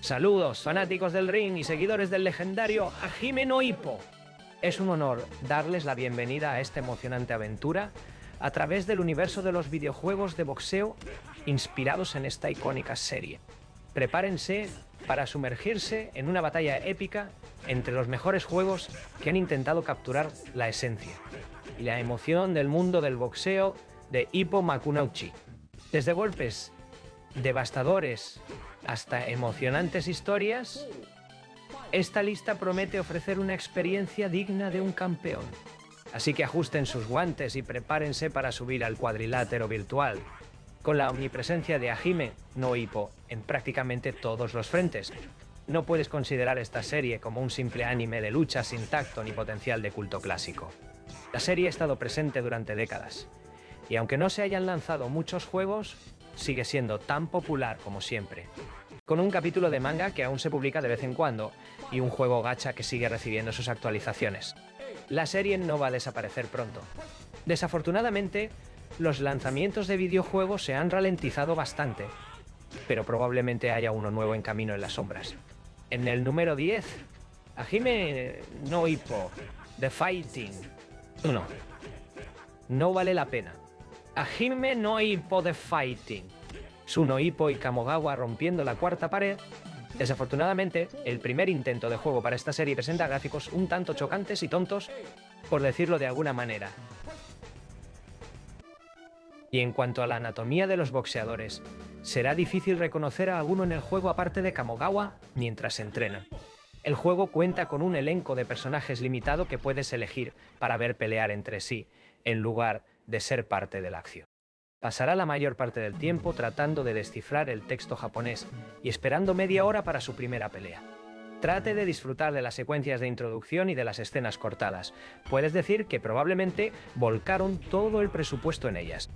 Saludos, fanáticos del ring y seguidores del legendario Hajime no Ippo. Es un honor darles la bienvenida a esta emocionante aventura a través del universo de los videojuegos de boxeo inspirados en esta icónica serie. Prepárense para sumergirse en una batalla épica entre los mejores juegos que han intentado capturar la esencia y la emoción del mundo del boxeo de Ippo Makunouchi. Desde golpes devastadores hasta emocionantes historias, esta lista promete ofrecer una experiencia digna de un campeón. Así que ajusten sus guantes y prepárense para subir al cuadrilátero virtual, con la omnipresencia de Hajime no Ippo en prácticamente todos los frentes. No puedes considerar esta serie como un simple anime de lucha sin tacto ni potencial de culto clásico. La serie ha estado presente durante décadas, y aunque no se hayan lanzado muchos juegos, sigue siendo tan popular como siempre, con un capítulo de manga que aún se publica de vez en cuando y un juego gacha que sigue recibiendo sus actualizaciones. La serie no va a desaparecer pronto. Desafortunadamente, los lanzamientos de videojuegos se han ralentizado bastante, pero probablemente haya uno nuevo en camino en las sombras. En el número 10, Hajime no Ippo, The Fighting. No vale la pena. Hajime no Ippo The Fighting. Tsuno Ippo y Kamogawa rompiendo la cuarta pared. Desafortunadamente, el primer intento de juego para esta serie presenta gráficos un tanto chocantes y tontos, por decirlo de alguna manera. Y en cuanto a la anatomía de los boxeadores, será difícil reconocer a alguno en el juego aparte de Kamogawa mientras entrenan. El juego cuenta con un elenco de personajes limitado que puedes elegir para ver pelear entre sí, en lugar de ser parte de la acción. Pasará la mayor parte del tiempo tratando de descifrar el texto japonés y esperando media hora para su primera pelea. Trate de disfrutar de las secuencias de introducción y de las escenas cortadas. Puedes decir que probablemente volcaron todo el presupuesto en ellas,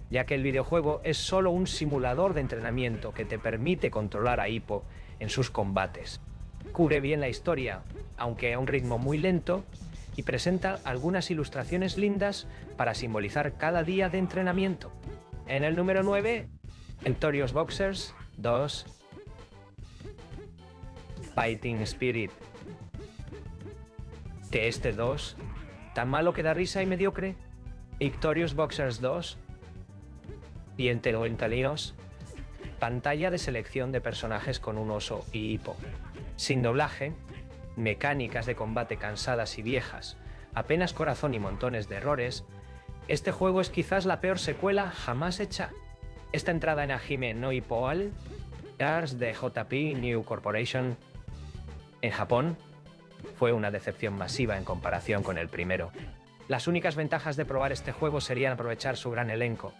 ya que el videojuego es solo un simulador de entrenamiento que te permite controlar a Ippo en sus combates. Cubre bien la historia, aunque a un ritmo muy lento, y presenta algunas ilustraciones lindas para simbolizar cada día de entrenamiento. En el número 9, Victorious Boxers 2, Fighting Spirit. ¿De este 2? ¿Tan malo que da risa y mediocre? Victorious Boxers 2, Líos, pantalla de selección de personajes con un oso y Ippo. Sin doblaje, mecánicas de combate cansadas y viejas, apenas corazón y montones de errores, este juego es quizás la peor secuela jamás hecha. Esta entrada en Hajime no Ippo All Stars de JP New Corporation en Japón fue una decepción masiva en comparación con el primero. Las únicas ventajas de probar este juego serían aprovechar su gran elenco.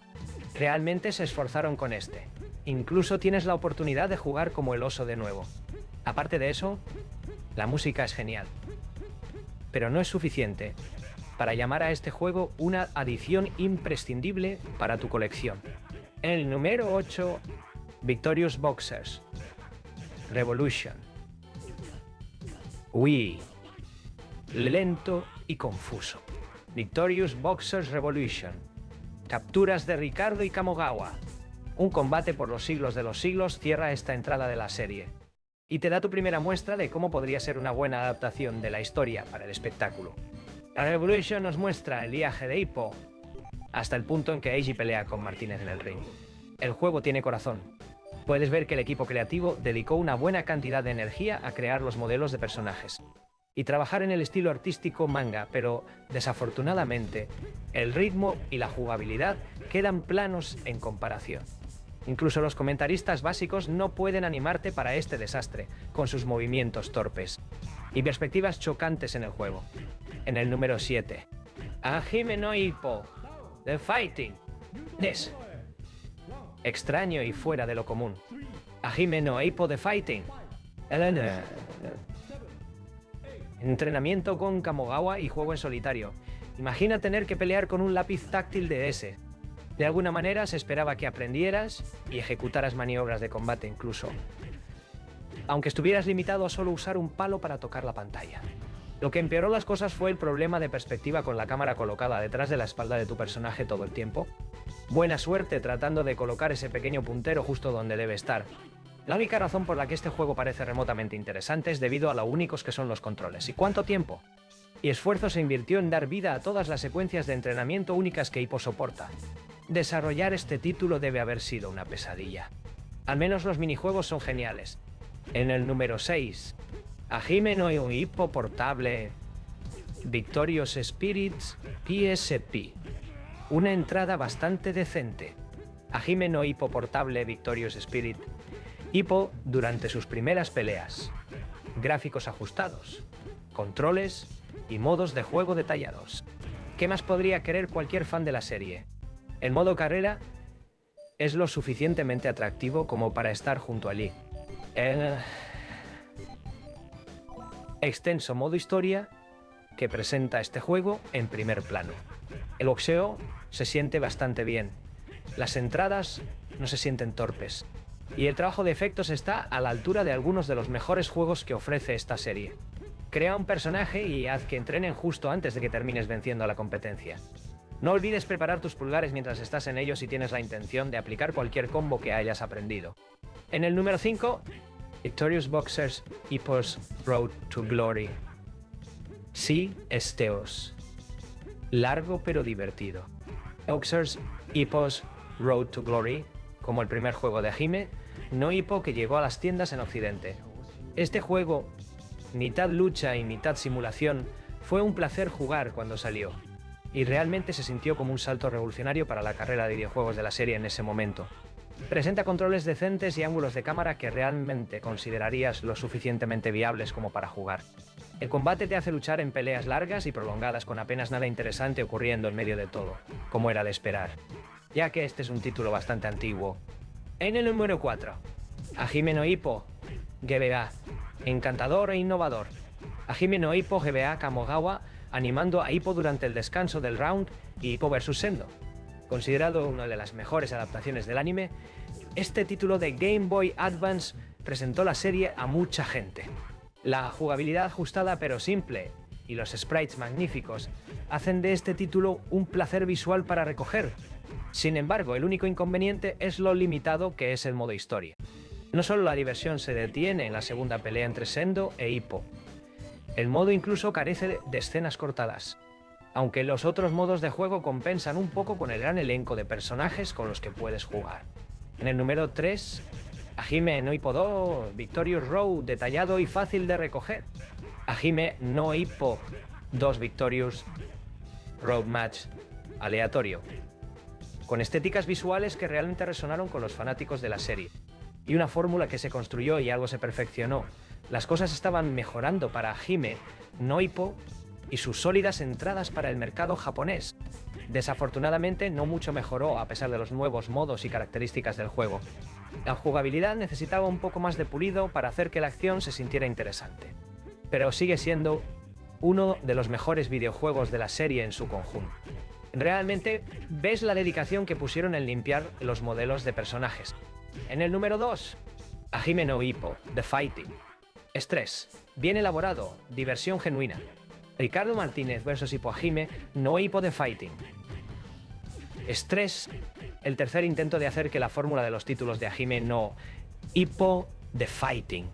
Realmente se esforzaron con este. Incluso tienes la oportunidad de jugar como el oso de nuevo. Aparte de eso, la música es genial. Pero no es suficiente para llamar a este juego una adición imprescindible para tu colección. En el número 8, Victorious Boxers Revolution. Uy, lento y confuso. Victorious Boxers Revolution. Capturas de Ricardo y Kamogawa. Un combate por los siglos de los siglos cierra esta entrada de la serie y te da tu primera muestra de cómo podría ser una buena adaptación de la historia para el espectáculo. La Revolution nos muestra el viaje de Ippo hasta el punto en que Eiji pelea con Martínez en el ring. El juego tiene corazón. Puedes ver que el equipo creativo dedicó una buena cantidad de energía a crear los modelos de personajes y trabajar en el estilo artístico manga, pero desafortunadamente el ritmo y la jugabilidad quedan planos en comparación. Incluso los comentaristas básicos no pueden animarte para este desastre, con sus movimientos torpes y perspectivas chocantes en el juego. En el número 7, Hajime no Ippo, The Fighting. Extraño y fuera de lo común. Hajime no Ippo, The Fighting. Entrenamiento con Kamogawa y juego en solitario. Imagina tener que pelear con un lápiz táctil de ese. De alguna manera se esperaba que aprendieras y ejecutaras maniobras de combate incluso, aunque estuvieras limitado a solo usar un palo para tocar la pantalla. Lo que empeoró las cosas fue el problema de perspectiva con la cámara colocada detrás de la espalda de tu personaje todo el tiempo. Buena suerte tratando de colocar ese pequeño puntero justo donde debe estar. La única razón por la que este juego parece remotamente interesante es debido a lo únicos que son los controles. ¿Y cuánto tiempo y esfuerzo se invirtió en dar vida a todas las secuencias de entrenamiento únicas que Hippo soporta? Desarrollar este título debe haber sido una pesadilla. Al menos los minijuegos son geniales. En el número 6, Hajime no Ippo Portable Victorious Spirits PSP. Una entrada bastante decente. Hajime no Ippo Portable Victorious Spirit. Ippo durante sus primeras peleas. Gráficos ajustados, controles y modos de juego detallados. ¿Qué más podría querer cualquier fan de la serie? El modo carrera es lo suficientemente atractivo como para estar junto a Lee. El extenso modo historia que presenta este juego en primer plano. El boxeo se siente bastante bien. Las entradas no se sienten torpes. Y el trabajo de efectos está a la altura de algunos de los mejores juegos que ofrece esta serie. Crea un personaje y haz que entrenen justo antes de que termines venciendo a la competencia. No olvides preparar tus pulgares mientras estás en ellos si tienes la intención de aplicar cualquier combo que hayas aprendido. En el número 5, Victorious Boxers Ippo's Road to Glory. Sí, Esteos. Largo pero divertido. Boxers Ippo's Road to Glory, como el primer juego de Hajime no Ippo que llegó a las tiendas en Occidente. Este juego, mitad lucha y mitad simulación, fue un placer jugar cuando salió, y realmente se sintió como un salto revolucionario para la carrera de videojuegos de la serie en ese momento. Presenta controles decentes y ángulos de cámara que realmente considerarías lo suficientemente viables como para jugar. El combate te hace luchar en peleas largas y prolongadas con apenas nada interesante ocurriendo en medio de todo, como era de esperar, ya que este es un título bastante antiguo. En el número 4, Hajime no Ippo GBA, encantador e innovador. Hajime no Ippo GBA Kamogawa animando a Ippo durante el descanso del round y Ippo vs Sendo. Considerado una de las mejores adaptaciones del anime, este título de Game Boy Advance presentó la serie a mucha gente. La jugabilidad ajustada pero simple y los sprites magníficos hacen de este título un placer visual para recoger. Sin embargo, el único inconveniente es lo limitado que es el modo historia. No solo la diversión se detiene en la segunda pelea entre Sendo e Ippo. El modo incluso carece de escenas cortadas, aunque los otros modos de juego compensan un poco con el gran elenco de personajes con los que puedes jugar. En el número 3, Hajime no Ippo 2 Victorious Road, detallado y fácil de recoger. Hajime no Ippo 2 Victorious Road Match, aleatorio, con estéticas visuales que realmente resonaron con los fanáticos de la serie, y una fórmula que se construyó y algo se perfeccionó. Las cosas estaban mejorando para Hajime no Ippo y sus sólidas entradas para el mercado japonés. Desafortunadamente no mucho mejoró a pesar de los nuevos modos y características del juego. La jugabilidad necesitaba un poco más de pulido para hacer que la acción se sintiera interesante, pero sigue siendo uno de los mejores videojuegos de la serie en su conjunto. Realmente ves la dedicación que pusieron en limpiar los modelos de personajes. En el número 2, Hajime no Ippo The Fighting. Estrés, bien elaborado, diversión genuina. Ricardo Martínez vs Ippo Hajime no Ippo The Fighting. Estrés, el tercer intento de hacer que la fórmula de los títulos de Hajime no Ippo The Fighting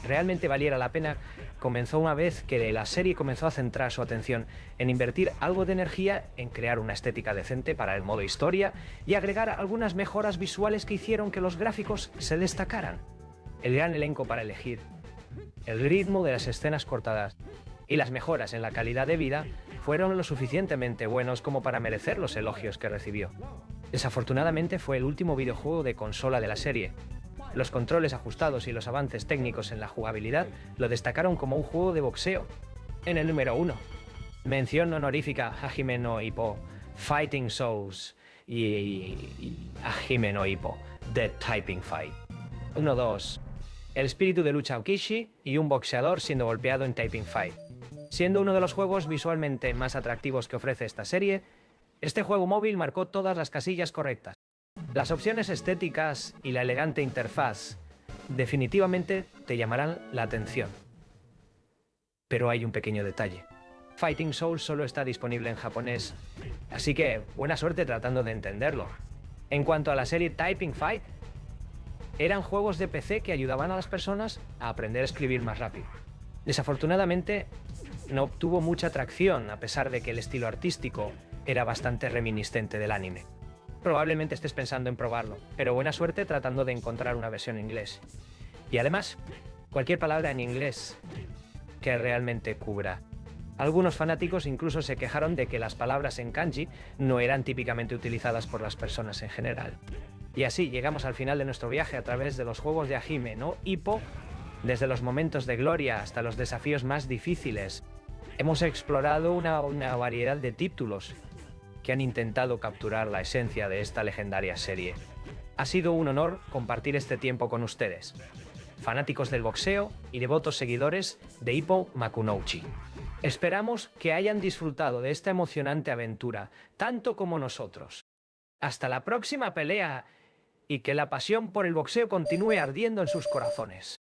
realmente valiera la pena comenzó una vez que la serie comenzó a centrar su atención en invertir algo de energía en crear una estética decente para el modo historia y agregar algunas mejoras visuales que hicieron que los gráficos se destacaran. El gran elenco para elegir, el ritmo de las escenas cortadas y las mejoras en la calidad de vida fueron lo suficientemente buenos como para merecer los elogios que recibió. Desafortunadamente fue el último videojuego de consola de la serie. Los controles ajustados y los avances técnicos en la jugabilidad lo destacaron como un juego de boxeo. En el número 1, mención honorífica a Hajime no Ippo Fighting Souls y Hajime no Ippo The Typing Fight. 1-2. El espíritu de lucha Okishi y un boxeador siendo golpeado en Typing Fight. Siendo uno de los juegos visualmente más atractivos que ofrece esta serie, este juego móvil marcó todas las casillas correctas. Las opciones estéticas y la elegante interfaz definitivamente te llamarán la atención. Pero hay un pequeño detalle. Fighting Souls solo está disponible en japonés, así que buena suerte tratando de entenderlo. En cuanto a la serie Typing Fight, eran juegos de PC que ayudaban a las personas a aprender a escribir más rápido. Desafortunadamente, no obtuvo mucha atracción, a pesar de que el estilo artístico era bastante reminiscente del anime. Probablemente estés pensando en probarlo, pero buena suerte tratando de encontrar una versión en inglés. Y además, cualquier palabra en inglés que realmente cubra. Algunos fanáticos incluso se quejaron de que las palabras en kanji no eran típicamente utilizadas por las personas en general. Y así llegamos al final de nuestro viaje a través de los juegos de Hajime no Ippo, desde los momentos de gloria hasta los desafíos más difíciles. Hemos explorado una variedad de títulos que han intentado capturar la esencia de esta legendaria serie. Ha sido un honor compartir este tiempo con ustedes, fanáticos del boxeo y devotos seguidores de Ippo Makunouchi. Esperamos que hayan disfrutado de esta emocionante aventura, tanto como nosotros. Hasta la próxima pelea y que la pasión por el boxeo continúe ardiendo en sus corazones.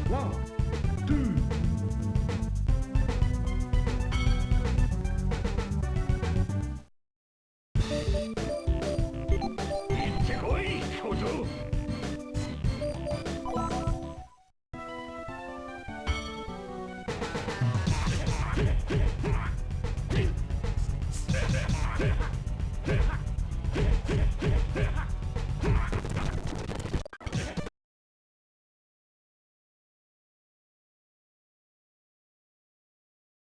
One.